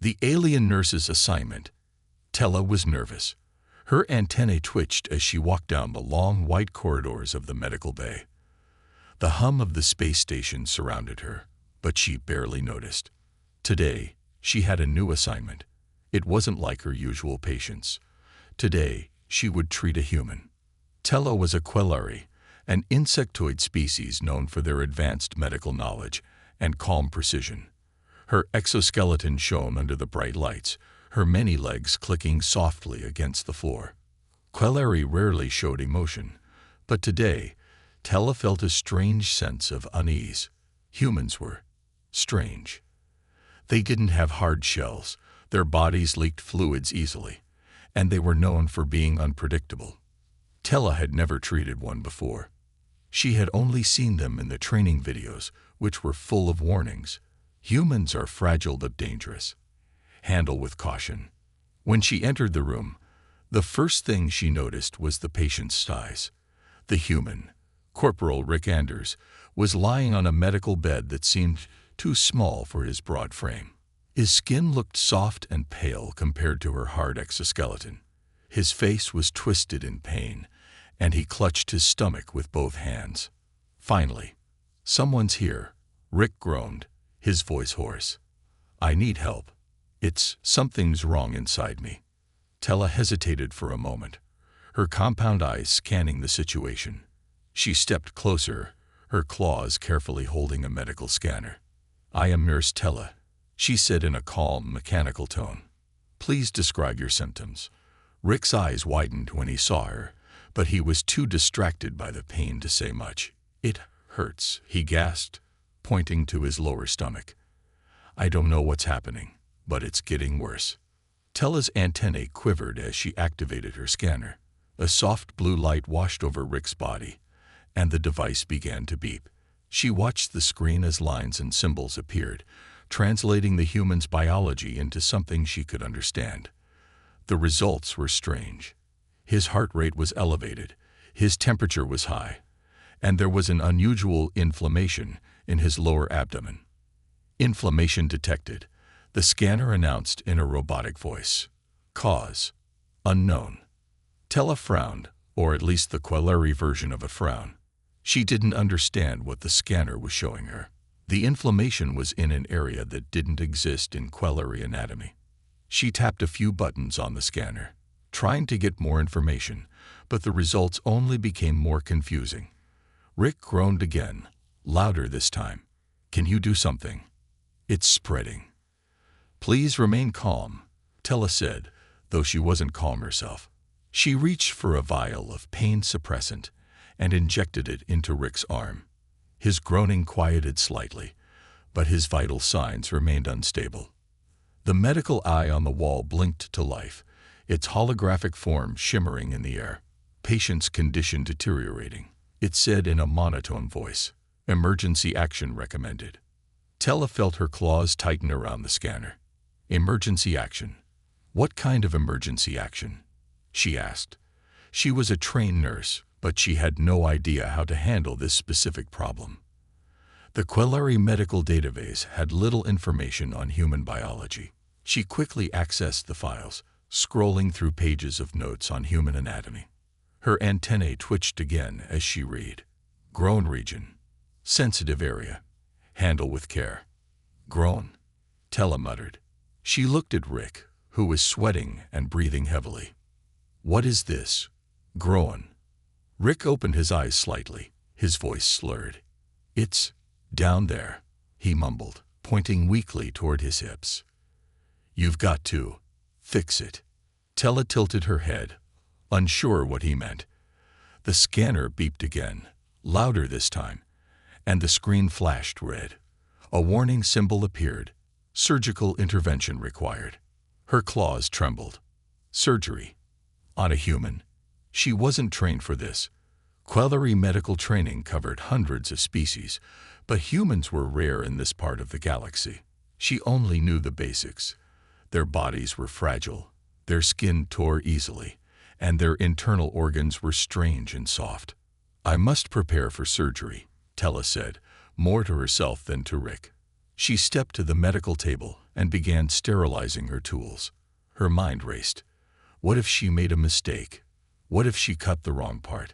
The alien nurse's assignment. Tella was nervous. Her antennae twitched as she walked down the long white corridors of the medical bay. The hum of the space station surrounded her, but she barely noticed. Today, she had a new assignment. It wasn't like her usual patients. Today, she would treat a human. Tella was a Quelari, an insectoid species known for their advanced medical knowledge and calm precision. Her exoskeleton shone under the bright lights, her many legs clicking softly against the floor. Quelari rarely showed emotion, but today, Tella felt a strange sense of unease. Humans were strange. They didn't have hard shells, their bodies leaked fluids easily, and they were known for being unpredictable. Tella had never treated one before. She had only seen them in the training videos, which were full of warnings. Humans are fragile but dangerous. Handle with caution. When she entered the room, the first thing she noticed was the patient's size. The human, Corporal Rick Anders, was lying on a medical bed that seemed too small for his broad frame. His skin looked soft and pale compared to her hard exoskeleton. His face was twisted in pain, and he clutched his stomach with both hands. Finally, "Someone's here," Rick groaned, his voice hoarse. "I need help. Something's wrong inside me." Tella hesitated for a moment, her compound eyes scanning the situation. She stepped closer, her claws carefully holding a medical scanner. "I am Nurse Tella," she said in a calm, mechanical tone. "Please describe your symptoms." Rick's eyes widened when he saw her, but he was too distracted by the pain to say much. "It hurts," he gasped, pointing to his lower stomach. "I don't know what's happening, but it's getting worse." Tella's antennae quivered as she activated her scanner. A soft blue light washed over Rick's body, and the device began to beep. She watched the screen as lines and symbols appeared, translating the human's biology into something she could understand. The results were strange. His heart rate was elevated, his temperature was high, and there was an unusual inflammation in his lower abdomen. "Inflammation detected," the scanner announced in a robotic voice. "Cause unknown." Tella frowned, or at least the Quelari version of a frown. She didn't understand what the scanner was showing her. The inflammation was in an area that didn't exist in Quelari anatomy. She tapped a few buttons on the scanner, trying to get more information, but the results only became more confusing. Rick groaned again, louder this time. "Can you do something? It's spreading." "Please remain calm," Tella said, though she wasn't calm herself. She reached for a vial of pain suppressant and injected it into Rick's arm. His groaning quieted slightly, but his vital signs remained unstable. The medical eye on the wall blinked to life, its holographic form shimmering in the air. "Patient's condition deteriorating," it said in a monotone voice. "Emergency action recommended." Tella felt her claws tighten around the scanner. "Emergency action? What kind of emergency action?" she asked. She was a trained nurse, but she had no idea how to handle this specific problem. The Quelari medical database had little information on human biology. She quickly accessed the files, scrolling through pages of notes on human anatomy. Her antennae twitched again as she read. "Groan region. Sensitive area. Handle with care." "Groan," Tella muttered. She looked at Rick, who was sweating and breathing heavily. "What is this? Groan." Rick opened his eyes slightly, his voice slurred. "It's down there," he mumbled, pointing weakly toward his hips. "You've got to fix it." Tella tilted her head, unsure what he meant. The scanner beeped again, louder this time, and the screen flashed red. A warning symbol appeared. Surgical intervention required. Her claws trembled. Surgery. On a human. She wasn't trained for this. Quelari medical training covered hundreds of species, but humans were rare in this part of the galaxy. She only knew the basics. Their bodies were fragile, their skin tore easily, and their internal organs were strange and soft. "I must prepare for surgery," Tella said, more to herself than to Rick. She stepped to the medical table and began sterilizing her tools. Her mind raced. What if she made a mistake? What if she cut the wrong part?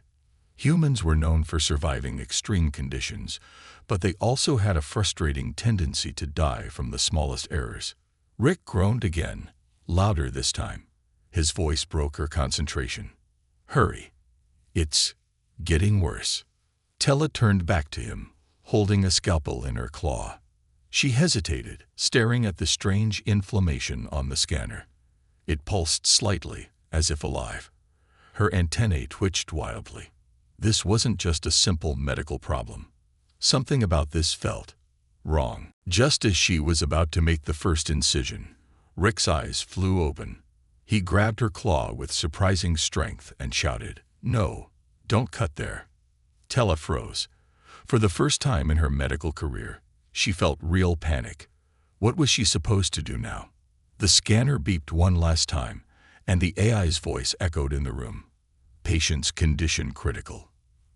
Humans were known for surviving extreme conditions, but they also had a frustrating tendency to die from the smallest errors. Rick groaned again, louder this time. His voice broke her concentration. Hurry. It's getting worse. Tella turned back to him, holding a scalpel in her claw. She hesitated, staring at the strange inflammation on the scanner. It pulsed slightly, as if alive. Her antennae twitched wildly. This wasn't just a simple medical problem. Something about this felt wrong. Just as she was about to make the first incision, Rick's eyes flew open. He grabbed her claw with surprising strength and shouted, "No, don't cut there." Tella froze. For the first time in her medical career, she felt real panic. What was she supposed to do now? The scanner beeped one last time, and the AI's voice echoed in the room. Patient's condition critical.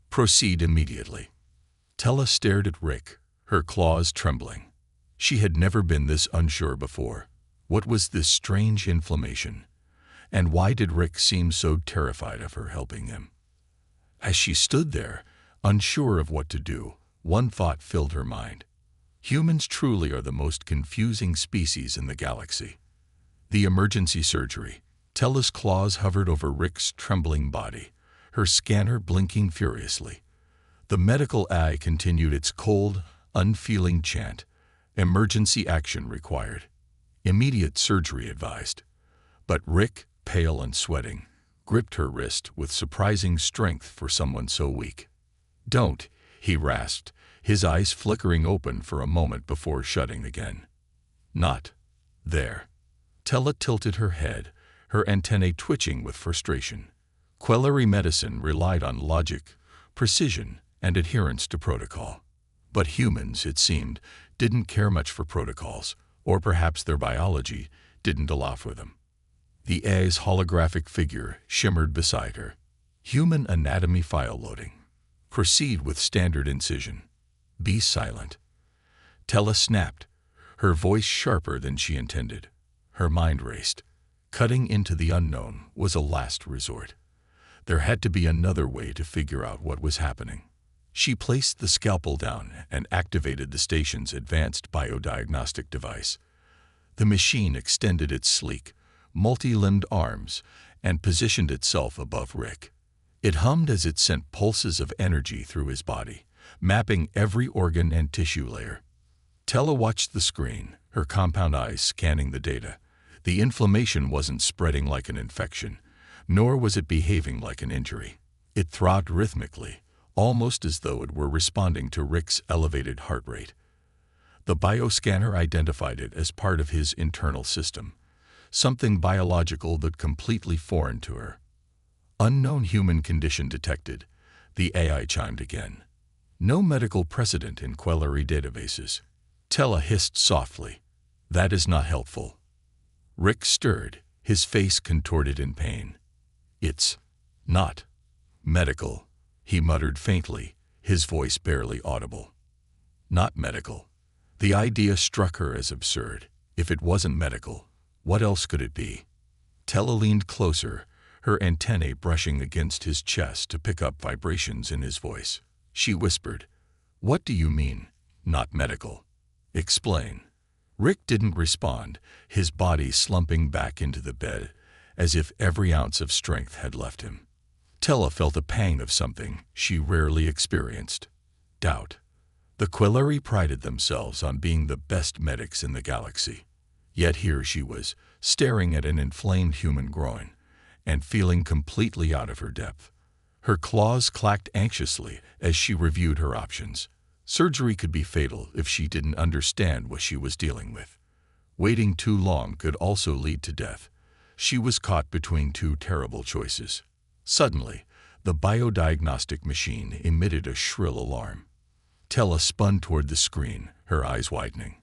Proceed immediately. Tella stared at Rick, her claws trembling. She had never been this unsure before. What was this strange inflammation? And why did Rick seem so terrified of her helping him? As she stood there, unsure of what to do, one thought filled her mind. Humans truly are the most confusing species in the galaxy. The emergency surgery. Tella's claws hovered over Rick's trembling body, her scanner blinking furiously. The medical eye continued its cold, unfeeling chant. Emergency action required. Immediate surgery advised. But Rick, pale and sweating, gripped her wrist with surprising strength for someone so weak. "Don't," he rasped, his eyes flickering open for a moment before shutting again. "Not there." Tella tilted her head, her antennae twitching with frustration. Quellery medicine relied on logic, precision, and adherence to protocol. But humans, it seemed, didn't care much for protocols, or perhaps their biology didn't allow for them. The AI's holographic figure shimmered beside her. Human anatomy file loading. Proceed with standard incision. Be silent. Tella snapped, her voice sharper than she intended. Her mind raced. Cutting into the unknown was a last resort. There had to be another way to figure out what was happening. She placed the scalpel down and activated the station's advanced biodiagnostic device. The machine extended its sleek, multi-limbed arms and positioned itself above Rick. It hummed as it sent pulses of energy through his body, mapping every organ and tissue layer. Tella watched the screen, her compound eyes scanning the data. The inflammation wasn't spreading like an infection, nor was it behaving like an injury. It throbbed rhythmically, almost as though it were responding to Rick's elevated heart rate. The bioscanner identified it as part of his internal system, something biological but completely foreign to her. Unknown human condition detected, the AI chimed again. No medical precedent in Quellery databases. Tella hissed softly. That is not helpful. Rick stirred, his face contorted in pain. It's not medical, he muttered faintly, his voice barely audible. Not medical. The idea struck her as absurd. If it wasn't medical, what else could it be? Tella leaned closer, her antennae brushing against his chest to pick up vibrations in his voice. She whispered, "What do you mean, not medical? Explain." Rick didn't respond, his body slumping back into the bed, as if every ounce of strength had left him. Tella felt a pang of something she rarely experienced. Doubt. The Quellery prided themselves on being the best medics in the galaxy. Yet here she was, staring at an inflamed human groin, and feeling completely out of her depth. Her claws clacked anxiously as she reviewed her options. Surgery could be fatal if she didn't understand what she was dealing with. Waiting too long could also lead to death. She was caught between two terrible choices. Suddenly, the biodiagnostic machine emitted a shrill alarm. Tella spun toward the screen, her eyes widening.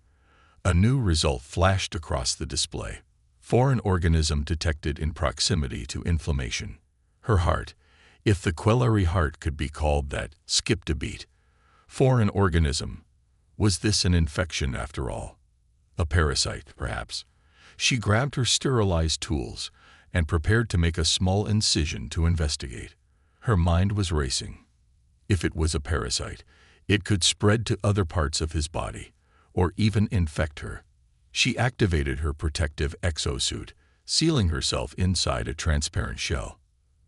A new result flashed across the display. Foreign organism detected in proximity to inflammation. Her heart, if the Quellery heart could be called that, skipped a beat. Foreign organism. Was this an infection after all? A parasite, perhaps. She grabbed her sterilized tools and prepared to make a small incision to investigate. Her mind was racing. If it was a parasite, it could spread to other parts of his body, or even infect her. She activated her protective exosuit, sealing herself inside a transparent shell.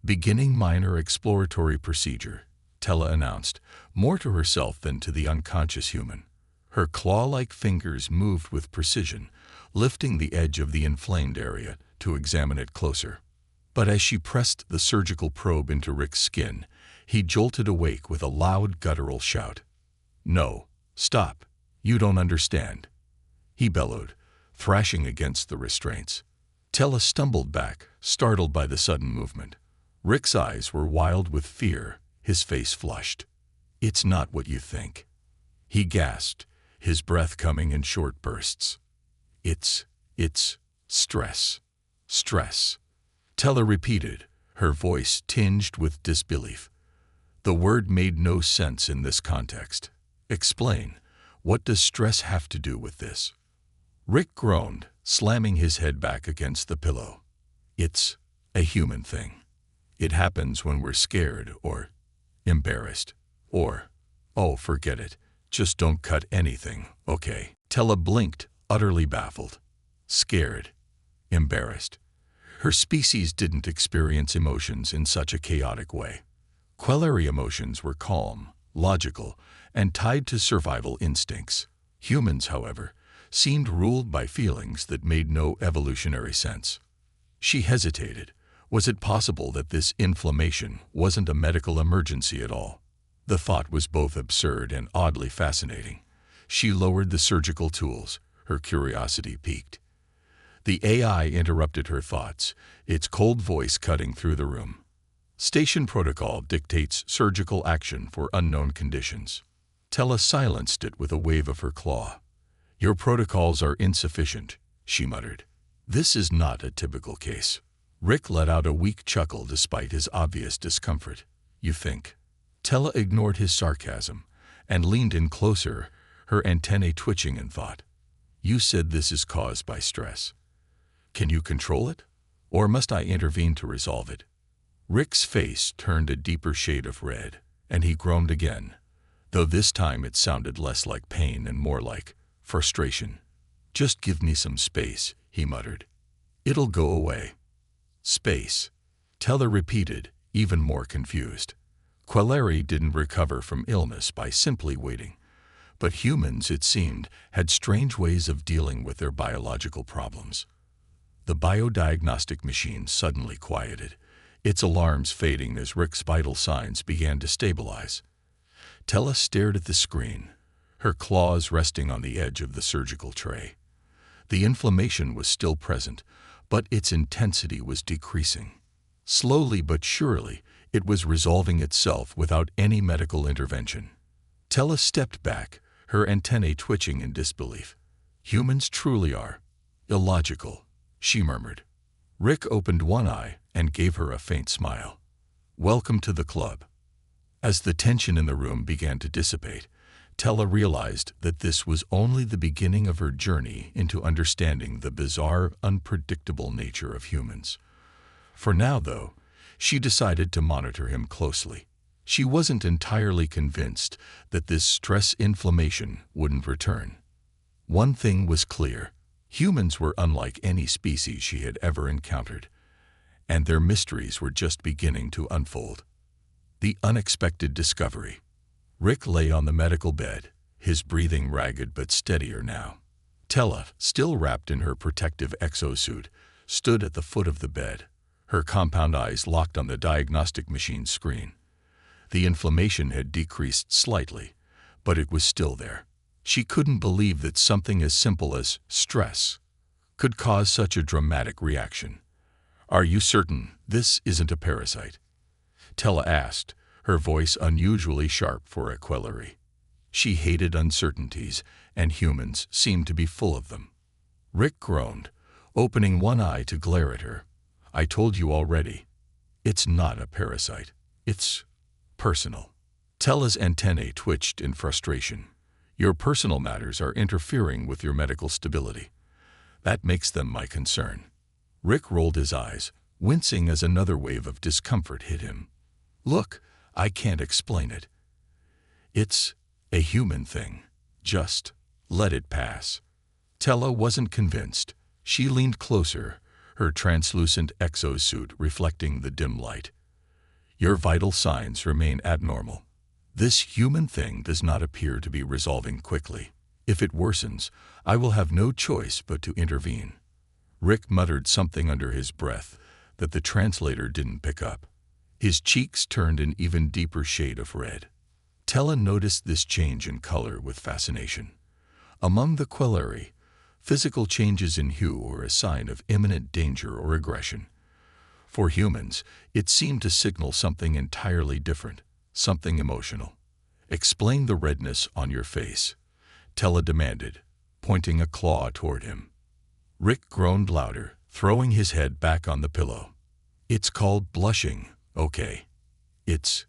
Beginning minor exploratory procedure, Tella announced, more to herself than to the unconscious human. Her claw-like fingers moved with precision, lifting the edge of the inflamed area to examine it closer. But as she pressed the surgical probe into Rick's skin, he jolted awake with a loud guttural shout. "No, stop. You don't understand," he bellowed, thrashing against the restraints. Tella stumbled back, startled by the sudden movement. Rick's eyes were wild with fear, his face flushed. "It's not what you think," he gasped, his breath coming in short bursts. It's stress. Stress." Tella repeated, her voice tinged with disbelief. The word made no sense in this context. "Explain. What does stress have to do with this?" Rick groaned, slamming his head back against the pillow. "It's a human thing. It happens when we're scared or embarrassed or, oh, forget it. Just don't cut anything, okay?" Tella blinked, utterly baffled. Scared. Embarrassed. Her species didn't experience emotions in such a chaotic way. Quelleri emotions were calm, logical, and tied to survival instincts. Humans, however, seemed ruled by feelings that made no evolutionary sense. She hesitated. Was it possible that this inflammation wasn't a medical emergency at all? The thought was both absurd and oddly fascinating. She lowered the surgical tools, her curiosity piqued. The AI interrupted her thoughts, its cold voice cutting through the room. "Station protocol dictates surgical action for unknown conditions." Tella silenced it with a wave of her claw. "Your protocols are insufficient," she muttered. "This is not a typical case." Rick let out a weak chuckle despite his obvious discomfort. "You think?" Tella ignored his sarcasm and leaned in closer, her antennae twitching in thought. "You said this is caused by stress. Can you control it? Or must I intervene to resolve it?" Rick's face turned a deeper shade of red, and he groaned again, though this time it sounded less like pain and more like frustration. "Just give me some space," he muttered. "It'll go away." "Space," Tella repeated, even more confused. Quelleri didn't recover from illness by simply waiting. But humans, it seemed, had strange ways of dealing with their biological problems. The biodiagnostic machine suddenly quieted, its alarms fading as Rick's vital signs began to stabilize. Tella stared at the screen, her claws resting on the edge of the surgical tray. The inflammation was still present, but its intensity was decreasing. Slowly but surely, it was resolving itself without any medical intervention. Tella stepped back, her antennae twitching in disbelief. "Humans truly are illogical," she murmured. Rick opened one eye and gave her a faint smile. "Welcome to the club." As the tension in the room began to dissipate, Tella realized that this was only the beginning of her journey into understanding the bizarre, unpredictable nature of humans. For now, though, she decided to monitor him closely. She wasn't entirely convinced that this stress inflammation wouldn't return. One thing was clear. Humans were unlike any species she had ever encountered, and their mysteries were just beginning to unfold. The unexpected discovery. Rick lay on the medical bed, his breathing ragged but steadier now. Tella, still wrapped in her protective exosuit, stood at the foot of the bed, her compound eyes locked on the diagnostic machine screen. The inflammation had decreased slightly, but it was still there. She couldn't believe that something as simple as stress could cause such a dramatic reaction. "Are you certain this isn't a parasite?" Tella asked, her voice unusually sharp for a Quelleri. She hated uncertainties, and humans seemed to be full of them. Rick groaned, opening one eye to glare at her. "I told you already. It's not a parasite. It's personal." Tella's antennae twitched in frustration. Your personal matters are interfering with your medical stability. That makes them my concern." Rick rolled his eyes, wincing as another wave of discomfort hit him. "Look, I can't explain it. It's a human thing. Just let it pass." Tella wasn't convinced. She leaned closer, her translucent exosuit reflecting the dim light. "Your vital signs remain abnormal. This human thing does not appear to be resolving quickly. If it worsens, I will have no choice but to intervene." Rick muttered something under his breath that the translator didn't pick up. His cheeks turned an even deeper shade of red. Tella noticed this change in color with fascination. Among the Quelleri, physical changes in hue were a sign of imminent danger or aggression. For humans, it seemed to signal something entirely different, something emotional. "Explain the redness on your face," Tella demanded, pointing a claw toward him. Rick groaned louder, throwing his head back on the pillow. "It's called blushing, okay? It's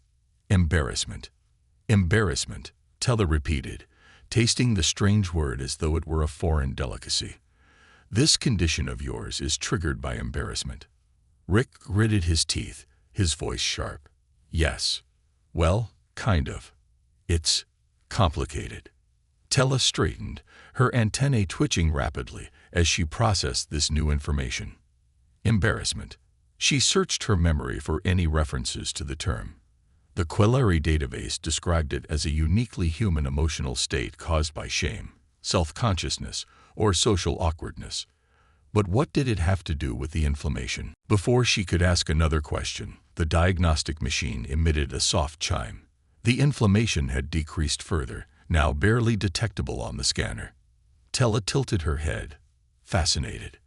embarrassment." "Embarrassment," Tella repeated, tasting the strange word as though it were a foreign delicacy. "This condition of yours is triggered by embarrassment." Rick gritted his teeth, his voice sharp. "Yes. Well, kind of. It's complicated." Tella straightened, her antennae twitching rapidly as she processed this new information. Embarrassment. She searched her memory for any references to the term. The Quelleri database described it as a uniquely human emotional state caused by shame, self-consciousness, or social awkwardness. But what did it have to do with the inflammation? Before she could ask another question, the diagnostic machine emitted a soft chime. The inflammation had decreased further, now barely detectable on the scanner. Tella tilted her head, fascinated.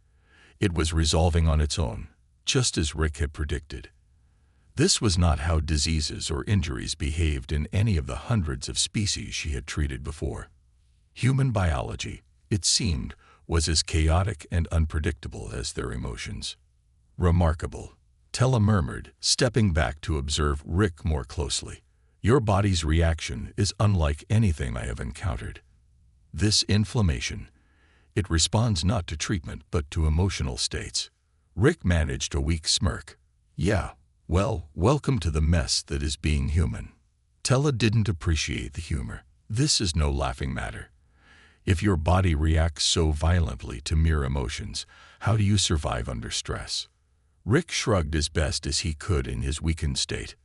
It was resolving on its own, just as Rick had predicted. This was not how diseases or injuries behaved in any of the hundreds of species she had treated before. Human biology, it seemed, was as chaotic and unpredictable as their emotions. "Remarkable," Tella murmured, stepping back to observe Rick more closely. "Your body's reaction is unlike anything I have encountered. This inflammation, it responds not to treatment but to emotional states." Rick managed a weak smirk. "Yeah. Well, welcome to the mess that is being human." Tella didn't appreciate the humor. This is no laughing matter. If your body reacts so violently to mere emotions, how do you survive under stress? Rick shrugged as best as he could in his weakened state.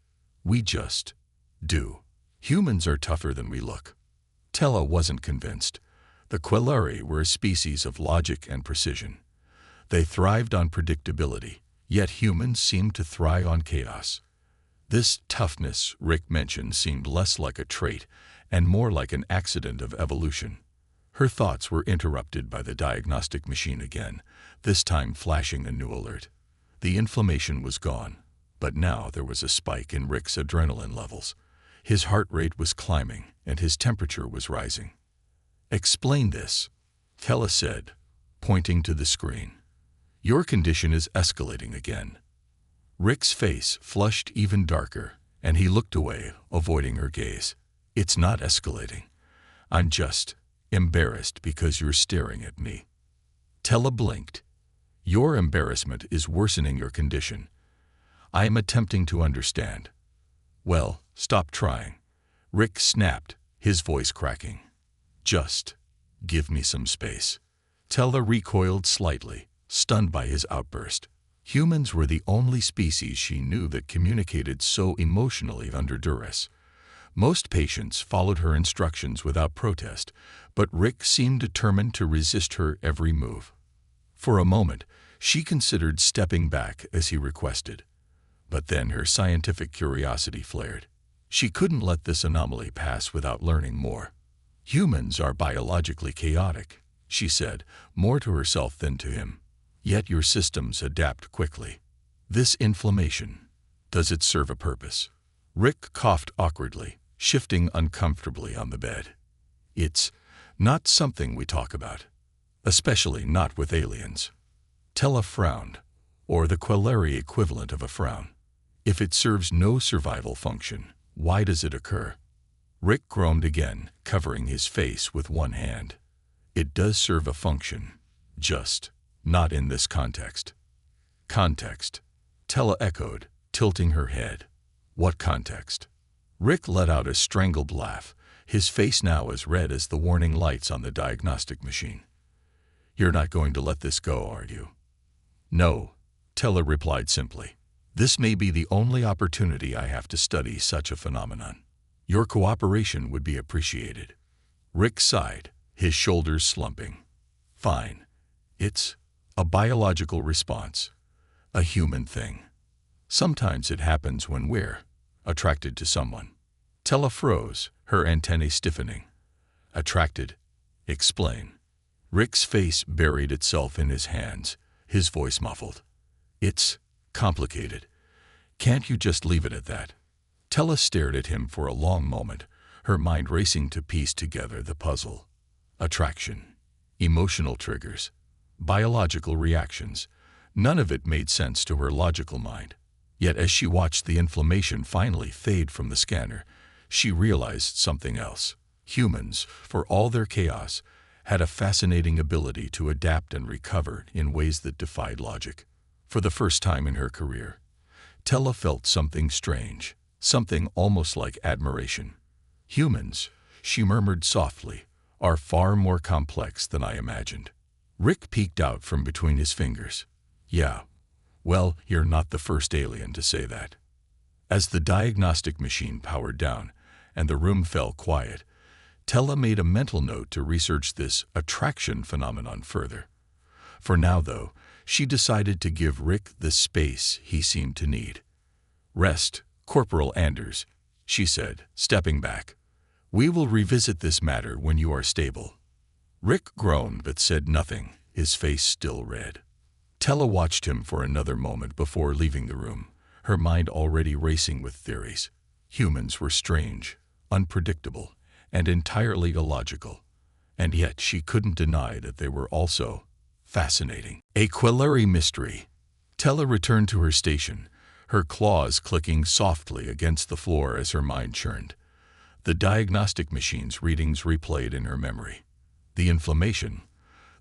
"We just do. Humans are tougher than we look." Tella wasn't convinced. The Quelleri were a species of logic and precision. They thrived on predictability. Yet humans seemed to thrive on chaos. This toughness Rick mentioned seemed less like a trait and more like an accident of evolution. Her thoughts were interrupted by the diagnostic machine again, this time flashing a new alert. The inflammation was gone, but now there was a spike in Rick's adrenaline levels. His heart rate was climbing and his temperature was rising. "Explain this," Tella said, pointing to the screen. "Your condition is escalating again." Rick's face flushed even darker, and he looked away, avoiding her gaze. "It's not escalating. I'm just embarrassed because you're staring at me." Tella blinked. "Your embarrassment is worsening your condition. I am attempting to understand." "Well, stop trying," Rick snapped, his voice cracking. "Just give me some space." Tella recoiled slightly, stunned by his outburst. Humans were the only species she knew that communicated so emotionally under duress. Most patients followed her instructions without protest, but Rick seemed determined to resist her every move. For a moment, she considered stepping back as he requested. But then her scientific curiosity flared. She couldn't let this anomaly pass without learning more. "Humans are biologically chaotic," she said, more to herself than to him. "Yet your systems adapt quickly. This inflammation, does it serve a purpose?" Rick coughed awkwardly, shifting uncomfortably on the bed. "It's not something we talk about, especially not with aliens." Tella frowned, or the Quelleri equivalent of a frown. "If it serves no survival function, why does it occur?" Rick groaned again, covering his face with one hand. It does serve a function, just not in this context. Context, Tella echoed, tilting her head. What context? Rick let out a strangled laugh, his face now as red as the warning lights on the diagnostic machine. You're not going to let this go, are you? No, Tella replied simply. This may be the only opportunity I have to study such a phenomenon. Your cooperation would be appreciated. Rick sighed, his shoulders slumping. Fine. It's a biological response, a human thing. Sometimes it happens when we're attracted to someone. Tella froze, her antennae stiffening. Attracted? Explain. Rick's face buried itself in his hands, his voice muffled. It's complicated. Can't you just leave it at that? Tella stared at him for a long moment, her mind racing to piece together the puzzle. Attraction, emotional triggers, biological reactions. None of it made sense to her logical mind. Yet as she watched the inflammation finally fade from the scanner, she realized something else. Humans, for all their chaos, had a fascinating ability to adapt and recover in ways that defied logic. For the first time in her career, Tella felt something strange, something almost like admiration. Humans, she murmured softly, are far more complex than I imagined. Rick peeked out from between his fingers. Yeah, well, you're not the first alien to say that. As the diagnostic machine powered down and the room fell quiet, Tella made a mental note to research this attraction phenomenon further. For now, though, she decided to give Rick the space he seemed to need. Rest, Corporal Anders, she said, stepping back. We will revisit this matter when you are stable. Rick groaned but said nothing, his face still red. Tella watched him for another moment before leaving the room, her mind already racing with theories. Humans were strange, unpredictable, and entirely illogical, and yet she couldn't deny that they were also fascinating. A Quillary mystery. Tella returned to her station, her claws clicking softly against the floor as her mind churned. The diagnostic machine's readings replayed in her memory. The inflammation,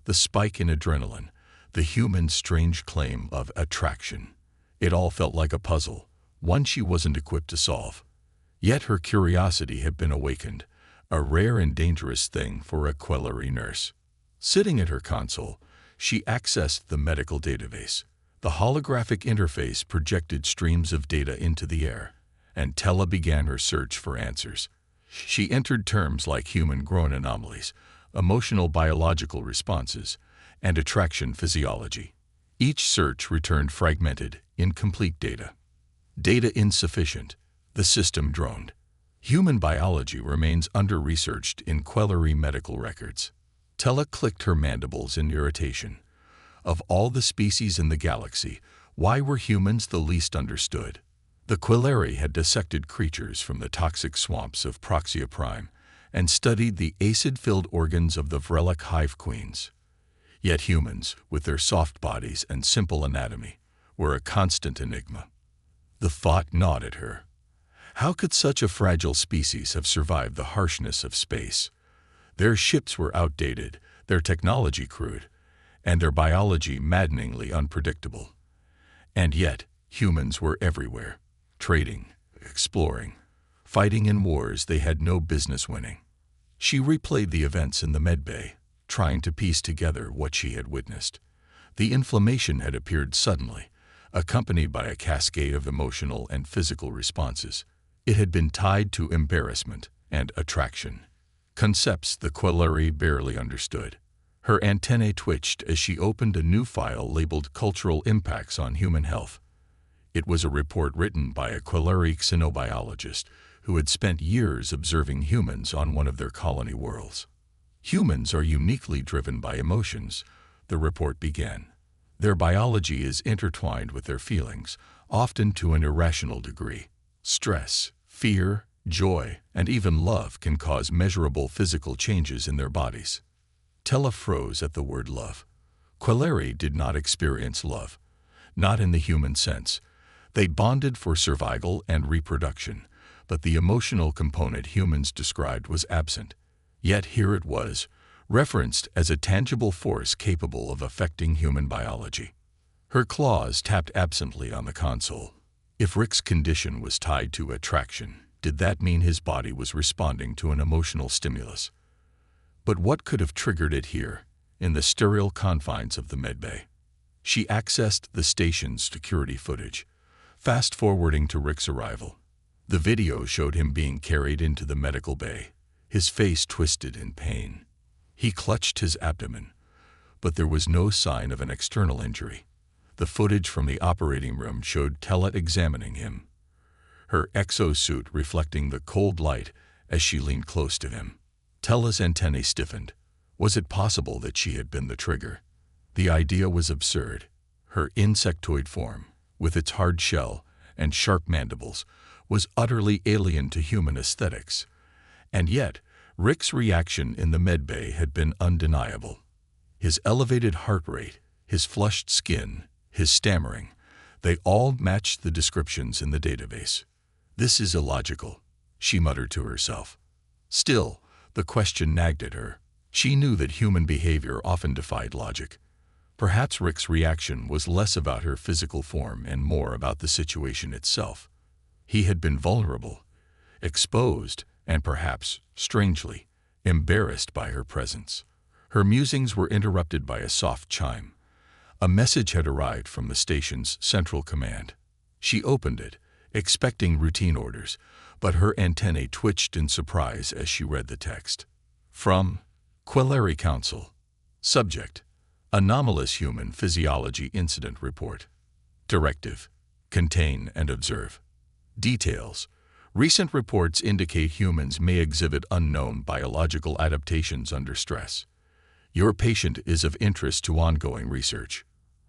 the spike in adrenaline, the human's strange claim of attraction. It all felt like a puzzle, one she wasn't equipped to solve. Yet her curiosity had been awakened, a rare and dangerous thing for a Quillary nurse. Sitting at her console, she accessed the medical database. The holographic interface projected streams of data into the air, and Tella began her search for answers. She entered terms like human-grown anomalies, emotional biological responses, and attraction physiology. Each search returned fragmented, incomplete data. Data insufficient, the system droned. Human biology remains under-researched in Quillary medical records. Tella clicked her mandibles in irritation. Of all the species in the galaxy, why were humans the least understood? The Quillary had dissected creatures from the toxic swamps of Proxia Prime and studied the acid-filled organs of the Vrellic hive queens. Yet humans, with their soft bodies and simple anatomy, were a constant enigma. The thought gnawed at her. How could such a fragile species have survived the harshness of space? Their ships were outdated, their technology crude, and their biology maddeningly unpredictable. And yet, humans were everywhere, trading, exploring, fighting in wars they had no business winning. She replayed the events in the medbay, trying to piece together what she had witnessed. The inflammation had appeared suddenly, accompanied by a cascade of emotional and physical responses. It had been tied to embarrassment and attraction, concepts the Quillary barely understood. Her antennae twitched as she opened a new file labeled Cultural Impacts on Human Health. It was a report written by a Quillary xenobiologist who had spent years observing humans on one of their colony worlds. Humans are uniquely driven by emotions, the report began. Their biology is intertwined with their feelings, often to an irrational degree. Stress, fear, joy, and even love can cause measurable physical changes in their bodies. Tella froze at the word love. Quillary did not experience love, not in the human sense. They bonded for survival and reproduction, but the emotional component humans described was absent. Yet here it was, referenced as a tangible force capable of affecting human biology. Her claws tapped absently on the console. If Rick's condition was tied to attraction, did that mean his body was responding to an emotional stimulus? But what could have triggered it here, in the sterile confines of the medbay? She accessed the station's security footage, fast-forwarding to Rick's arrival. The video showed him being carried into the medical bay, his face twisted in pain. He clutched his abdomen, but there was no sign of an external injury. The footage from the operating room showed Tella examining him, her exosuit reflecting the cold light as she leaned close to him. Tella's antennae stiffened. Was it possible that she had been the trigger? The idea was absurd. Her insectoid form, with its hard shell and sharp mandibles, was utterly alien to human aesthetics. And yet, Rick's reaction in the medbay had been undeniable. His elevated heart rate, his flushed skin, his stammering, they all matched the descriptions in the database. "This is illogical," she muttered to herself. Still, the question nagged at her. She knew that human behavior often defied logic. Perhaps Rick's reaction was less about her physical form and more about the situation itself. He had been vulnerable, exposed, and perhaps, strangely, embarrassed by her presence. Her musings were interrupted by a soft chime. A message had arrived from the station's central command. She opened it, expecting routine orders, but her antennae twitched in surprise as she read the text. From Quilleri Council. Subject: Anomalous Human Physiology Incident Report. Directive: Contain and observe. Details: Recent reports indicate humans may exhibit unknown biological adaptations under stress. Your patient is of interest to ongoing research.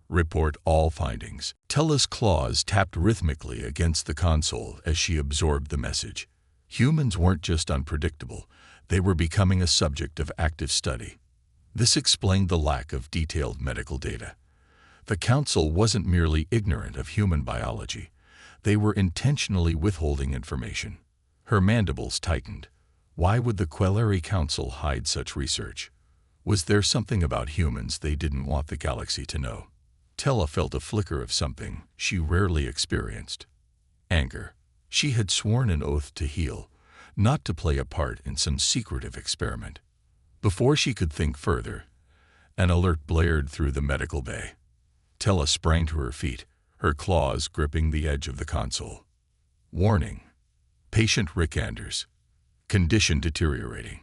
Report all findings. Tella's claws tapped rhythmically against the console as she absorbed the message. Humans weren't just unpredictable, they were becoming a subject of active study. This explained the lack of detailed medical data. The Council wasn't merely ignorant of human biology. They were intentionally withholding information. Her mandibles tightened. Why would the Quilleri Council hide such research? Was there something about humans they didn't want the galaxy to know? Tella felt a flicker of something she rarely experienced. Anger. She had sworn an oath to heal, not to play a part in some secretive experiment. Before she could think further, an alert blared through the medical bay. Tella sprang to her feet, her claws gripping the edge of the console. Warning. Patient Rick Anders. Condition deteriorating.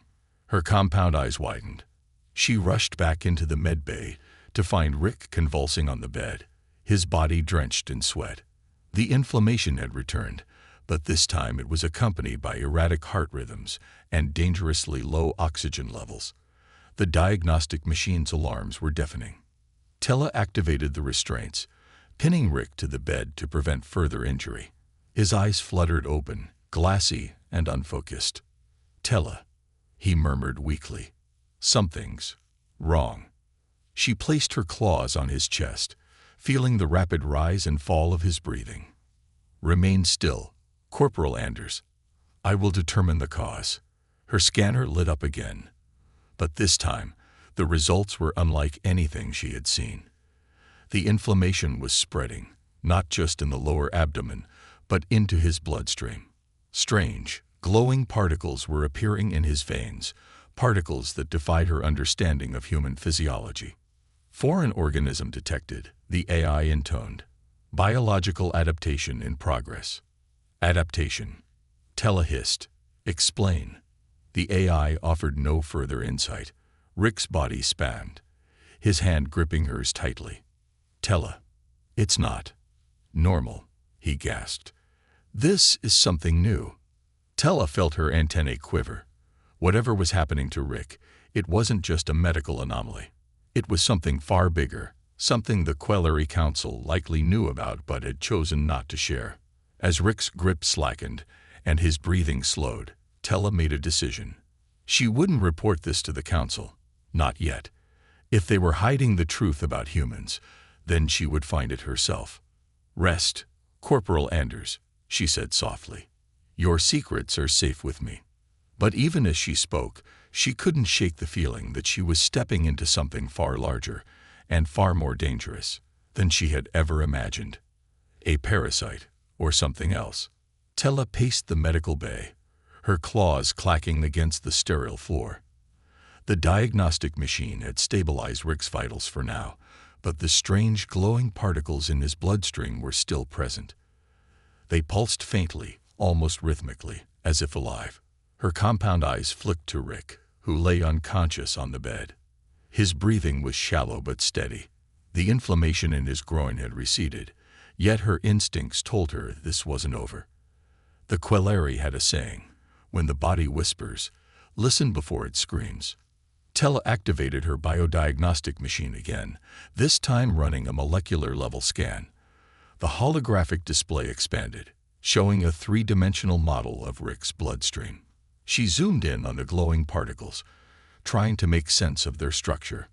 Her compound eyes widened. She rushed back into the med bay to find Rick convulsing on the bed, his body drenched in sweat. The inflammation had returned, but this time it was accompanied by erratic heart rhythms and dangerously low oxygen levels. The diagnostic machine's alarms were deafening. Tella activated the restraints, pinning Rick to the bed to prevent further injury. His eyes fluttered open, glassy and unfocused. "Tella," he murmured weakly. "Something's wrong." She placed her claws on his chest, feeling the rapid rise and fall of his breathing. "Remain still, Corporal Anders. I will determine the cause." Her scanner lit up again. But this time, the results were unlike anything she had seen. The inflammation was spreading, not just in the lower abdomen, but into his bloodstream. Strange, glowing particles were appearing in his veins, particles that defied her understanding of human physiology. "Foreign organism detected," the AI intoned. "Biological adaptation in progress." "Adaptation," Tella hissed. "Explain." The AI offered no further insight. Rick's body spasmed, his hand gripping hers tightly. "Tella, it's not normal," he gasped. "This is something new." Tella felt her antennae quiver. Whatever was happening to Rick, it wasn't just a medical anomaly. It was something far bigger, something the Quilleri Council likely knew about but had chosen not to share. As Rick's grip slackened and his breathing slowed, Tella made a decision. She wouldn't report this to the Council. Not yet. If they were hiding the truth about humans, then she would find it herself. "Rest, Corporal Anders," she said softly. Your secrets are safe with me. But even as she spoke, she couldn't shake the feeling that she was stepping into something far larger and far more dangerous than she had ever imagined. A parasite, or something else. Tella paced the medical bay, her claws clacking against the sterile floor. The diagnostic machine had stabilized Rick's vitals for now, but the strange glowing particles in his bloodstream were still present. They pulsed faintly, almost rhythmically, as if alive. Her compound eyes flicked to Rick, who lay unconscious on the bed. His breathing was shallow but steady. The inflammation in his groin had receded, yet her instincts told her this wasn't over. The Quelleri had a saying, when the body whispers, listen before it screams. Tella activated her biodiagnostic machine again, this time running a molecular-level scan. The holographic display expanded, showing a three-dimensional model of Rick's bloodstream. She zoomed in on the glowing particles, trying to make sense of their structure.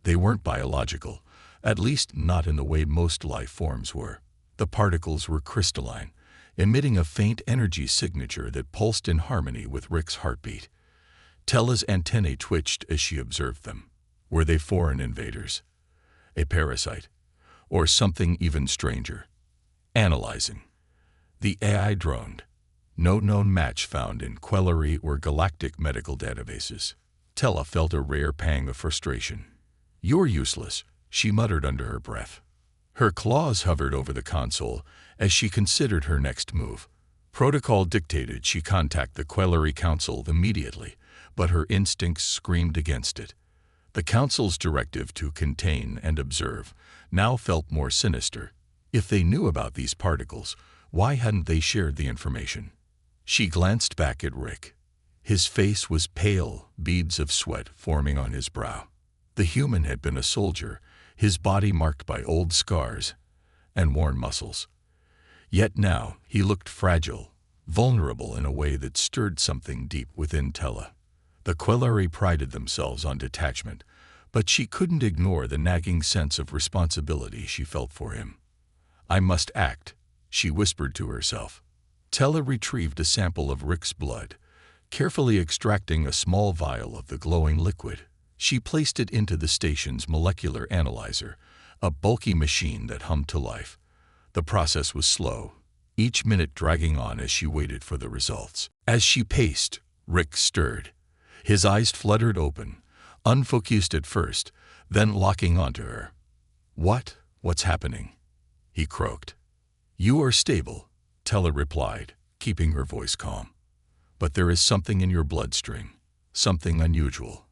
They weren't biological, at least not in the way most life forms were. The particles were crystalline, emitting a faint energy signature that pulsed in harmony with Rick's heartbeat. Tella's antennae twitched as she observed them. Were they foreign invaders? A parasite? Or something even stranger? Analyzing. The AI droned. No known match found in Quelleri or galactic medical databases. Tella felt a rare pang of frustration. You're useless, she muttered under her breath. Her claws hovered over the console as she considered her next move. Protocol dictated she contact the Quelleri Council immediately, but her instincts screamed against it. The Council's directive to contain and observe now felt more sinister. If they knew about these particles, why hadn't they shared the information? She glanced back at Rick. His face was pale, beads of sweat forming on his brow. The human had been a soldier, his body marked by old scars and worn muscles. Yet now he looked fragile, vulnerable in a way that stirred something deep within Tella. The Quelleri prided themselves on detachment, but she couldn't ignore the nagging sense of responsibility she felt for him. I must act, she whispered to herself. Tella retrieved a sample of Rick's blood, carefully extracting a small vial of the glowing liquid. She placed it into the station's molecular analyzer, a bulky machine that hummed to life. The process was slow, each minute dragging on as she waited for the results. As she paced, Rick stirred. His eyes fluttered open, unfocused at first, then locking onto her. What's happening? He croaked. You are stable, Tella replied, keeping her voice calm. But there is something in your bloodstream, something unusual.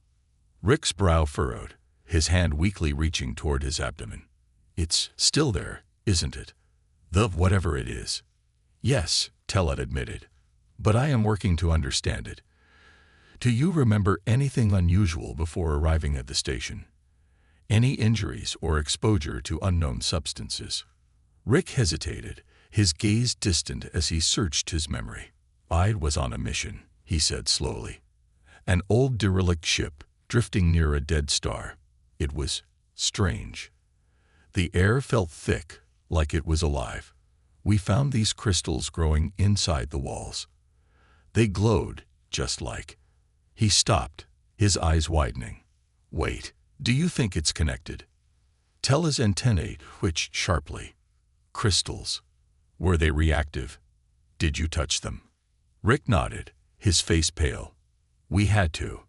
Rick's brow furrowed, his hand weakly reaching toward his abdomen. It's still there, isn't it? Whatever it is. Yes, Tella admitted, but I am working to understand it. Do you remember anything unusual before arriving at the station? Any injuries or exposure to unknown substances? Rick hesitated, his gaze distant as he searched his memory. I was on a mission, he said slowly. An old derelict ship, drifting near a dead star. It was strange. The air felt thick, like it was alive. We found these crystals growing inside the walls. They glowed, just like. He stopped, his eyes widening. Wait, do you think it's connected? Tella's antennae twitched sharply. Crystals. Were they reactive? Did you touch them? Rick nodded, his face pale. We had to.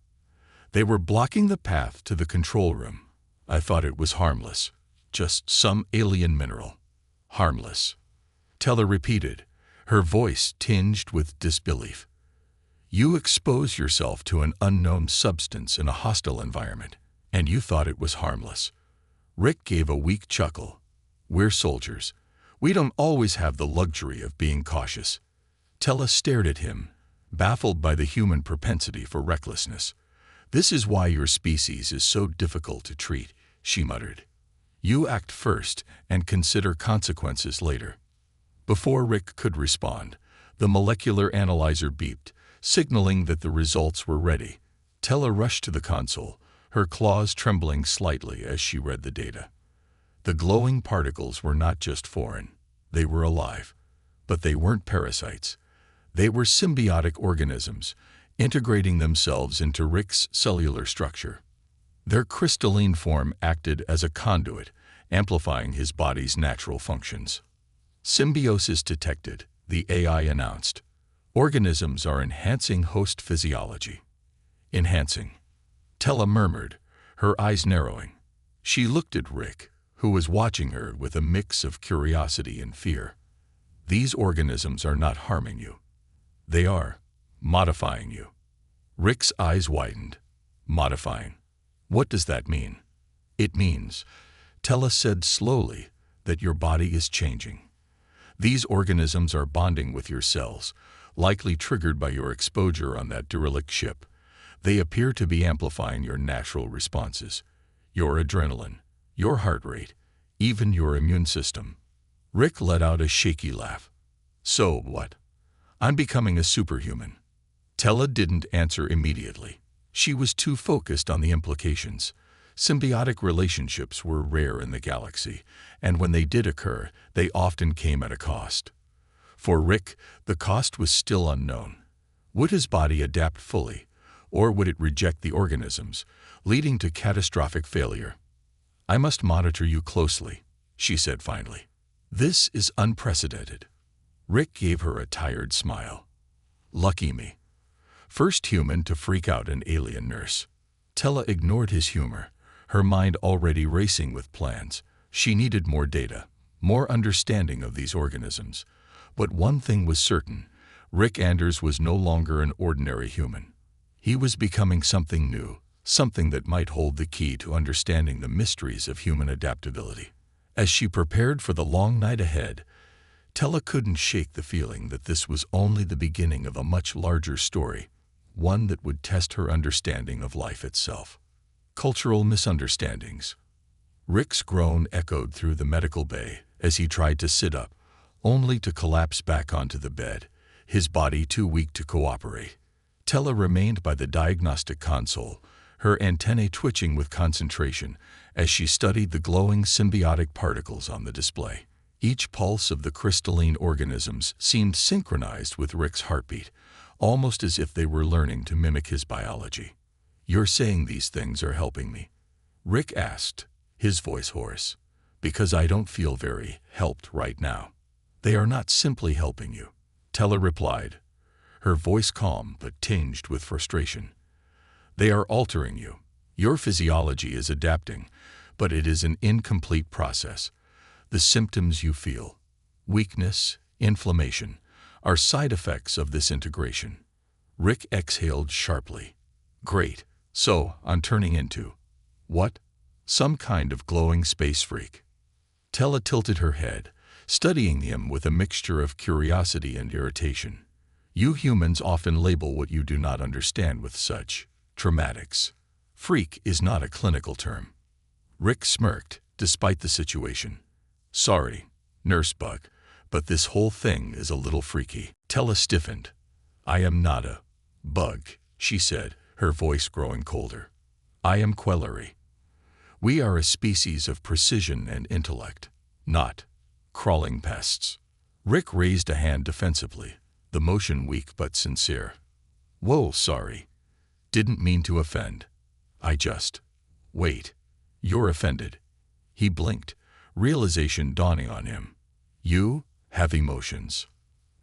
They were blocking the path to the control room. I thought it was harmless. Just some alien mineral. Harmless. Tella repeated, her voice tinged with disbelief. You expose yourself to an unknown substance in a hostile environment, and you thought it was harmless. Rick gave a weak chuckle. We're soldiers. We don't always have the luxury of being cautious. Tella stared at him, baffled by the human propensity for recklessness. This is why your species is so difficult to treat, she muttered. You act first and consider consequences later. Before Rick could respond, the molecular analyzer beeped, signaling that the results were ready. Tella rushed to the console, her claws trembling slightly as she read the data. The glowing particles were not just foreign, they were alive. But they weren't parasites. They were symbiotic organisms, integrating themselves into Rick's cellular structure. Their crystalline form acted as a conduit, amplifying his body's natural functions. Symbiosis detected, the AI announced. Organisms are enhancing host physiology. Enhancing. Tella murmured, her eyes narrowing. She looked at Rick, who was watching her with a mix of curiosity and fear. These organisms are not harming you. They are modifying you. Rick's eyes widened. Modifying. What does that mean? It means, Tella said slowly, that your body is changing. These organisms are bonding with your cells, likely triggered by your exposure on that derelict ship. They appear to be amplifying your natural responses, your adrenaline, your heart rate, even your immune system. Rick let out a shaky laugh. So what? I'm becoming a superhuman. Tella didn't answer immediately. She was too focused on the implications. Symbiotic relationships were rare in the galaxy, and when they did occur, they often came at a cost. For Rick, the cost was still unknown. Would his body adapt fully, or would it reject the organisms, leading to catastrophic failure? I must monitor you closely, she said finally. This is unprecedented. Rick gave her a tired smile. Lucky me. First human to freak out an alien nurse. Tella ignored his humor, her mind already racing with plans. She needed more data, more understanding of these organisms. But one thing was certain, Rick Anders was no longer an ordinary human. He was becoming something new, something that might hold the key to understanding the mysteries of human adaptability. As she prepared for the long night ahead, Tella couldn't shake the feeling that this was only the beginning of a much larger story, one that would test her understanding of life itself. Cultural misunderstandings. Rick's groan echoed through the medical bay as he tried to sit up, only to collapse back onto the bed, his body too weak to cooperate. Tella remained by the diagnostic console, her antennae twitching with concentration as she studied the glowing symbiotic particles on the display. Each pulse of the crystalline organisms seemed synchronized with Rick's heartbeat, almost as if they were learning to mimic his biology. You're saying these things are helping me? Rick asked, his voice hoarse. Because I don't feel very helped right now. They are not simply helping you, Tella replied, her voice calm but tinged with frustration. They are altering you. Your physiology is adapting, but it is an incomplete process. The symptoms you feel, weakness, inflammation, are side effects of this integration. Rick exhaled sharply. Great, so I'm turning into, what? Some kind of glowing space freak. Tella tilted her head, studying him with a mixture of curiosity and irritation. You humans often label what you do not understand with such traumatics. Freak is not a clinical term. Rick smirked, despite the situation. Sorry, Nurse Bug, but this whole thing is a little freaky. Tella stiffened. I am not a bug, she said, her voice growing colder. I am Quellery. We are a species of precision and intellect, not crawling pests. Rick raised a hand defensively, the motion weak but sincere. Whoa, sorry. Didn't mean to offend. I just... Wait. You're offended. He blinked, realization dawning on him. You have emotions.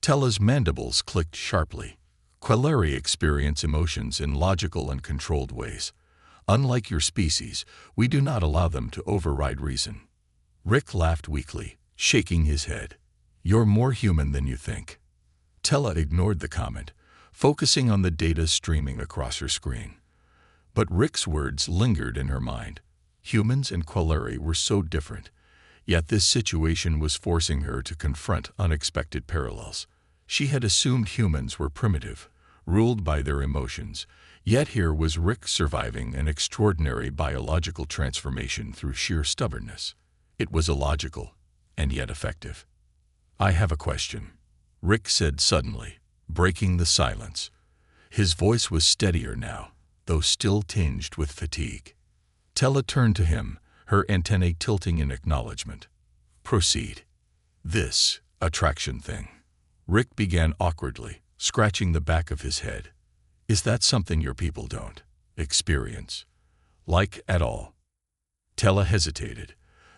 Tella's mandibles clicked sharply. Quellery experience emotions in logical and controlled ways. Unlike your species, we do not allow them to override reason. Rick laughed weakly, shaking his head. You're more human than you think. Tella ignored the comment, focusing on the data streaming across her screen. But Rick's words lingered in her mind. Humans and Quellery were so different, yet this situation was forcing her to confront unexpected parallels. She had assumed humans were primitive, ruled by their emotions, yet here was Rick surviving an extraordinary biological transformation through sheer stubbornness. It was illogical, and yet effective. I have a question, Rick said suddenly, breaking the silence. His voice was steadier now, though still tinged with fatigue. Tella turned to him, her antennae tilting in acknowledgement. Proceed. This attraction thing. Rick began awkwardly, scratching the back of his head. Is that something your people don't experience? Like at all? Tella hesitated.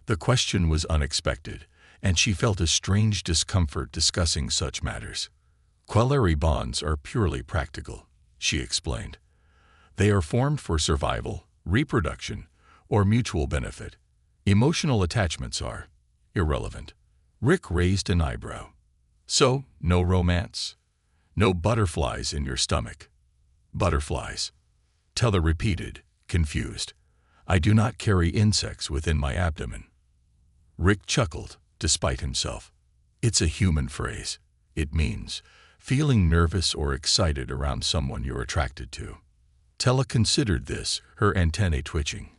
The question was unexpected, and she felt a strange discomfort discussing such matters. Quelleri bonds are purely practical, she explained. They are formed for survival, reproduction, or mutual benefit. Emotional attachments are irrelevant. Rick raised an eyebrow. So, no romance? No butterflies in your stomach? Butterflies? Tella repeated, confused. I do not carry insects within my abdomen. Rick chuckled, despite himself. It's a human phrase. It means feeling nervous or excited around someone you're attracted to. Tella considered this, her antennae twitching.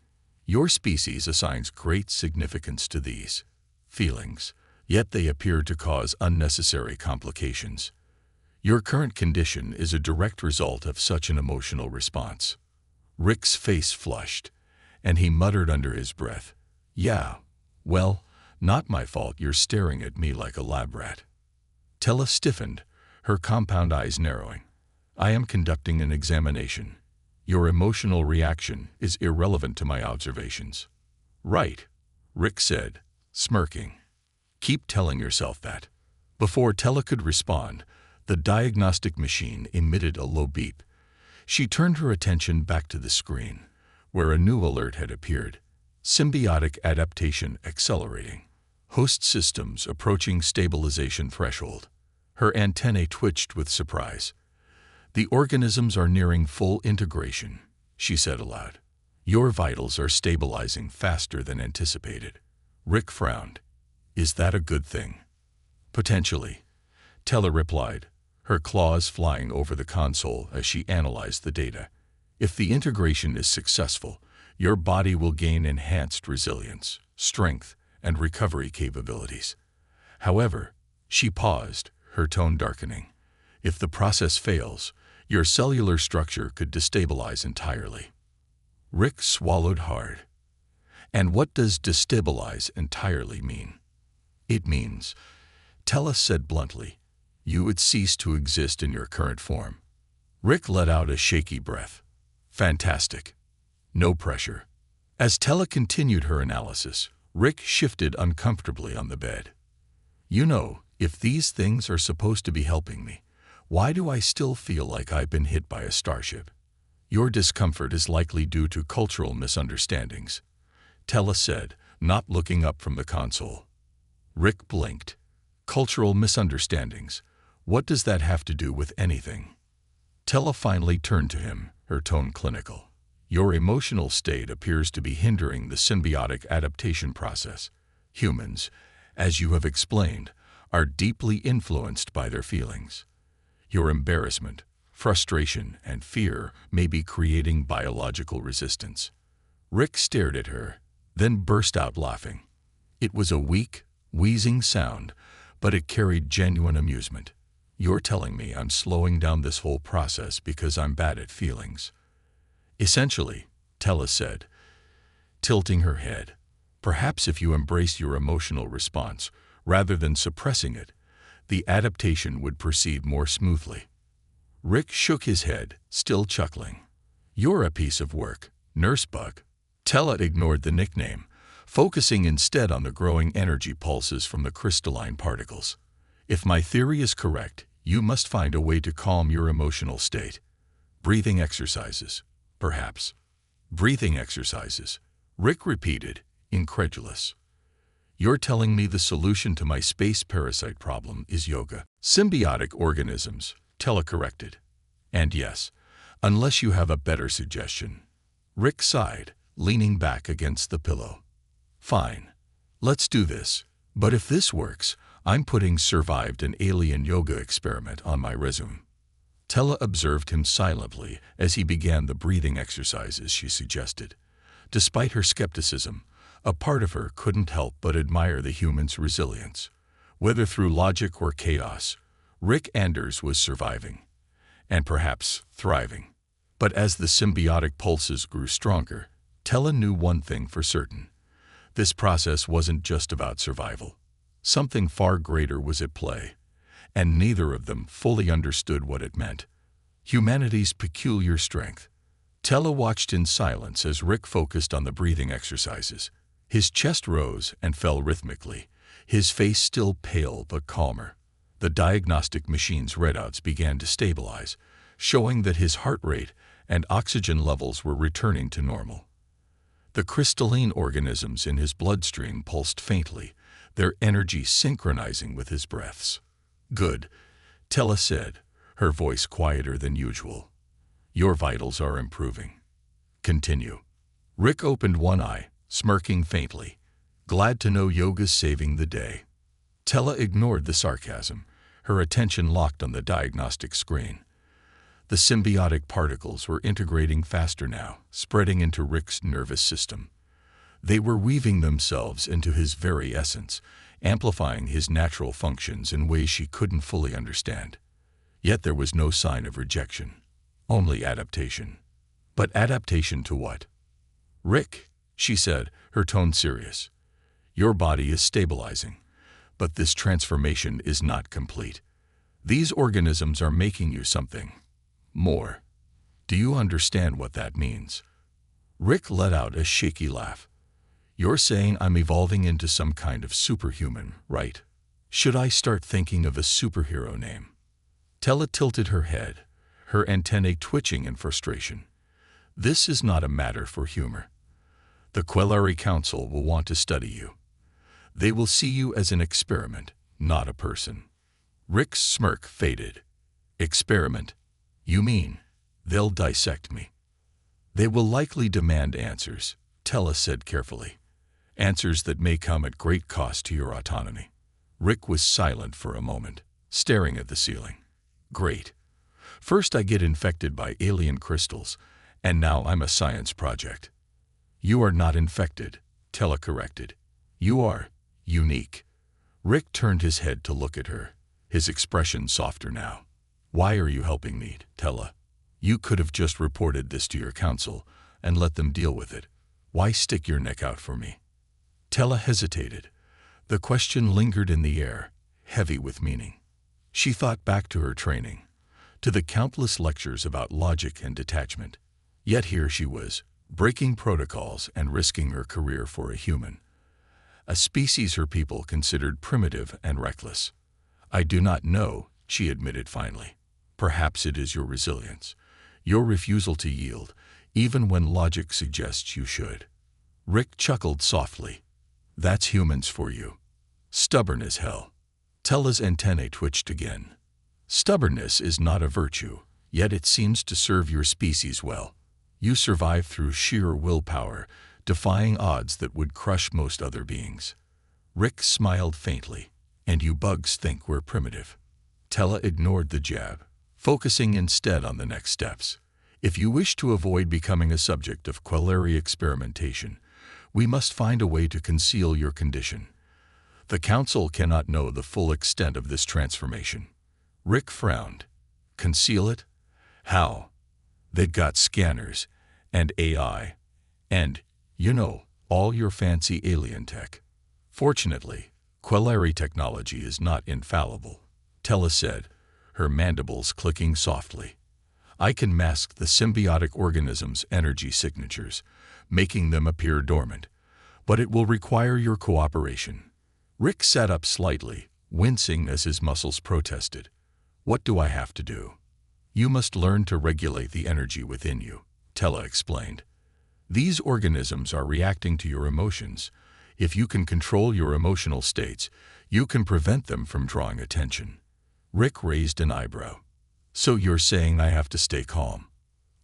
Your species assigns great significance to these feelings, yet they appear to cause unnecessary complications. Your current condition is a direct result of such an emotional response. Rick's face flushed, and he muttered under his breath, Yeah, well, not my fault you're staring at me like a lab rat. Tella stiffened, her compound eyes narrowing. I am conducting an examination. Your emotional reaction is irrelevant to my observations. Right, Rick said, smirking. Keep telling yourself that. Before Tella could respond, the diagnostic machine emitted a low beep. She turned her attention back to the screen, where a new alert had appeared. Symbiotic adaptation accelerating. Host systems approaching stabilization threshold. Her antennae twitched with surprise. The organisms are nearing full integration, she said aloud. Your vitals are stabilizing faster than anticipated. Rick frowned. Is that a good thing? Potentially, Tella replied, her claws flying over the console as she analyzed the data. If the integration is successful, your body will gain enhanced resilience, strength, and recovery capabilities. However, she paused, her tone darkening. If the process fails, your cellular structure could destabilize entirely. Rick swallowed hard. And what does destabilize entirely mean? It means, Tella said bluntly, you would cease to exist in your current form. Rick let out a shaky breath. Fantastic. No pressure. As Tella continued her analysis, Rick shifted uncomfortably on the bed. You know, if these things are supposed to be helping me, why do I still feel like I've been hit by a starship? Your discomfort is likely due to cultural misunderstandings, Tella said, not looking up from the console. Rick blinked. Cultural misunderstandings. What does that have to do with anything? Tella finally turned to him, her tone clinical. Your emotional state appears to be hindering the symbiotic adaptation process. Humans, as you have explained, are deeply influenced by their feelings. Your embarrassment, frustration, and fear may be creating biological resistance. Rick stared at her, then burst out laughing. It was a weak, wheezing sound, but it carried genuine amusement. You're telling me I'm slowing down this whole process because I'm bad at feelings. Essentially, Tella said, tilting her head. Perhaps if you embrace your emotional response, rather than suppressing it, the adaptation would proceed more smoothly. Rick shook his head, still chuckling. You're a piece of work, nurse bug. Tella ignored the nickname, focusing instead on the growing energy pulses from the crystalline particles. If my theory is correct, you must find a way to calm your emotional state. Breathing exercises, perhaps. Breathing exercises, Rick repeated, incredulous. You're telling me the solution to my space parasite problem is yoga. Symbiotic organisms, Tella corrected. And yes, unless you have a better suggestion. Rick sighed, leaning back against the pillow. Fine. Let's do this. But if this works, I'm putting survived an alien yoga experiment on my resume. Tella observed him silently as he began the breathing exercises she suggested. Despite her skepticism, a part of her couldn't help but admire the human's resilience. Whether through logic or chaos, Rick Anders was surviving, and perhaps thriving. But as the symbiotic pulses grew stronger, Tella knew one thing for certain. This process wasn't just about survival. Something far greater was at play. and neither of them fully understood what it meant. Humanity's peculiar strength. Tella watched in silence as Rick focused on the breathing exercises. His chest rose and fell rhythmically, his face still pale but calmer. The diagnostic machine's readouts began to stabilize, showing that his heart rate and oxygen levels were returning to normal. The crystalline organisms in his bloodstream pulsed faintly, their energy synchronizing with his breaths. "Good," Tella said, her voice quieter than usual. "Your vitals are improving. Continue." Rick opened one eye, smirking faintly. "Glad to know yoga's saving the day." Tella ignored the sarcasm, her attention locked on the diagnostic screen. The symbiotic particles were integrating faster now, spreading into Rick's nervous system. They were weaving themselves into his very essence, amplifying his natural functions in ways she couldn't fully understand. Yet there was no sign of rejection, only adaptation. But adaptation to what? "Rick," she said, her tone serious, "your body is stabilizing, but this transformation is not complete. These organisms are making you something more. Do you understand what that means?" Rick let out a shaky laugh. "You're saying I'm evolving into some kind of superhuman, right? Should I start thinking of a superhero name?" Tella tilted her head, her antennae twitching in frustration. "This is not a matter for humor. The Quelari Council will want to study you. They will see you as an experiment, not a person." Rick's smirk faded. "Experiment? You mean they'll dissect me?" "They will likely demand answers," Tella said carefully. "Answers that may come at great cost to your autonomy." Rick was silent for a moment, staring at the ceiling. "Great. First I get infected by alien crystals, and now I'm a science project." "You are not infected," Tella corrected. "You are unique." Rick turned his head to look at her, his expression softer now. "Why are you helping me, Tella? You could have just reported this to your council and let them deal with it. Why stick your neck out for me?" Tella hesitated. The question lingered in the air, heavy with meaning. She thought back to her training, to the countless lectures about logic and detachment. Yet here she was, breaking protocols and risking her career for a human. A species her people considered primitive and reckless. "I do not know," she admitted finally. "Perhaps it is your resilience, your refusal to yield, even when logic suggests you should." Rick chuckled softly. "That's humans for you. Stubborn as hell." Tella's antennae twitched again. "Stubbornness is not a virtue, yet it seems to serve your species well. You survive through sheer willpower, defying odds that would crush most other beings." Rick smiled faintly. "And you bugs think we're primitive." Tella ignored the jab, focusing instead on the next steps. "If you wish to avoid becoming a subject of Quelari experimentation, we must find a way to conceal your condition. The Council cannot know the full extent of this transformation." Rick frowned. "Conceal it? How? They've got scanners, and AI, and, all your fancy alien tech." "Fortunately, Quelari technology is not infallible," Tella said, her mandibles clicking softly. "I can mask the symbiotic organism's energy signatures, making them appear dormant, but it will require your cooperation." Rick sat up slightly, wincing as his muscles protested. "What do I have to do?" "You must learn to regulate the energy within you," Tella explained. "These organisms are reacting to your emotions. If you can control your emotional states, you can prevent them from drawing attention." Rick raised an eyebrow. "So you're saying I have to stay calm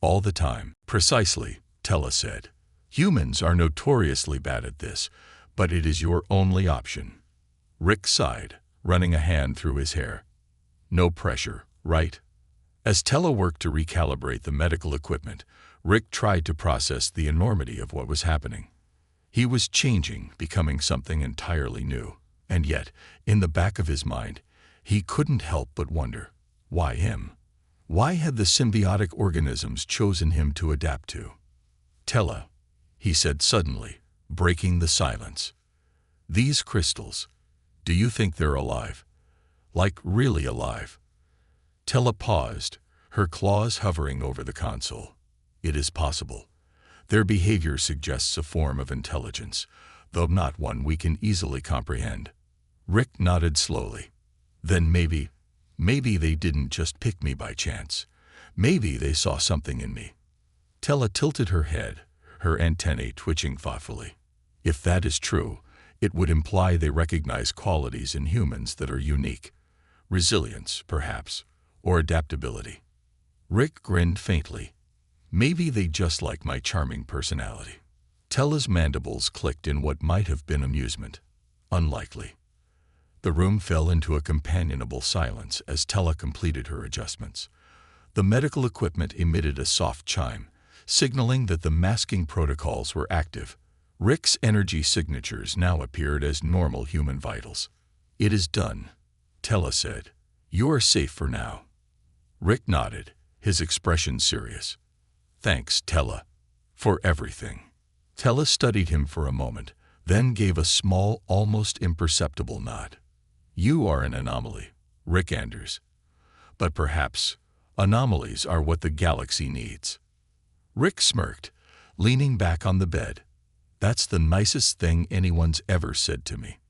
all the time?" "Precisely," Tella said. "Humans are notoriously bad at this, but it is your only option." Rick sighed, running a hand through his hair. "No pressure, right?" As Tella worked to recalibrate the medical equipment, Rick tried to process the enormity of what was happening. He was changing, becoming something entirely new. And yet, in the back of his mind, he couldn't help but wonder, why him? Why had the symbiotic organisms chosen him to adapt to? "Tella," he said suddenly, breaking the silence. "These crystals, do you think they're alive? Like really alive. Tella paused, her claws hovering over the console. It is possible. Their behavior suggests a form of intelligence, though not one we can easily comprehend. Rick nodded slowly. Then maybe they didn't just pick me by chance. Maybe they saw something in me. Tella tilted her head, her antennae twitching thoughtfully. If that is true, it would imply they recognize qualities in humans that are unique. Resilience, perhaps, or adaptability. Rick grinned faintly. Maybe they just like my charming personality. Tella's mandibles clicked in what might have been amusement. Unlikely. The room fell into a companionable silence as Tella completed her adjustments. The medical equipment emitted a soft chime, signaling that the masking protocols were active. Rick's energy signatures now appeared as normal human vitals. It is done, Tella said. You are safe for now. Rick nodded, his expression serious. Thanks, Tella, for everything. Tella studied him for a moment, then gave a small, almost imperceptible nod. You are an anomaly, Rick Anders. But perhaps anomalies are what the galaxy needs. Rick smirked, leaning back on the bed. That's the nicest thing anyone's ever said to me.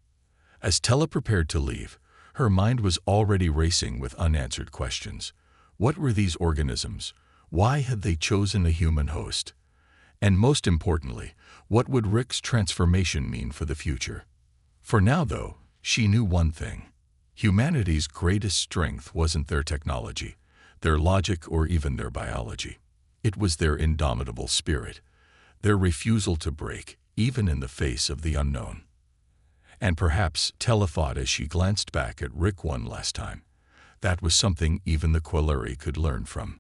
As Tella prepared to leave, her mind was already racing with unanswered questions. What were these organisms? Why had they chosen a human host? And most importantly, what would Rick's transformation mean for the future? For now, though, she knew one thing. Humanity's greatest strength wasn't their technology, their logic, or even their biology. It was their indomitable spirit, their refusal to break, even in the face of the unknown. And perhaps, Tella thought as she glanced back at Rick one last time, that was something even the Quillari could learn from.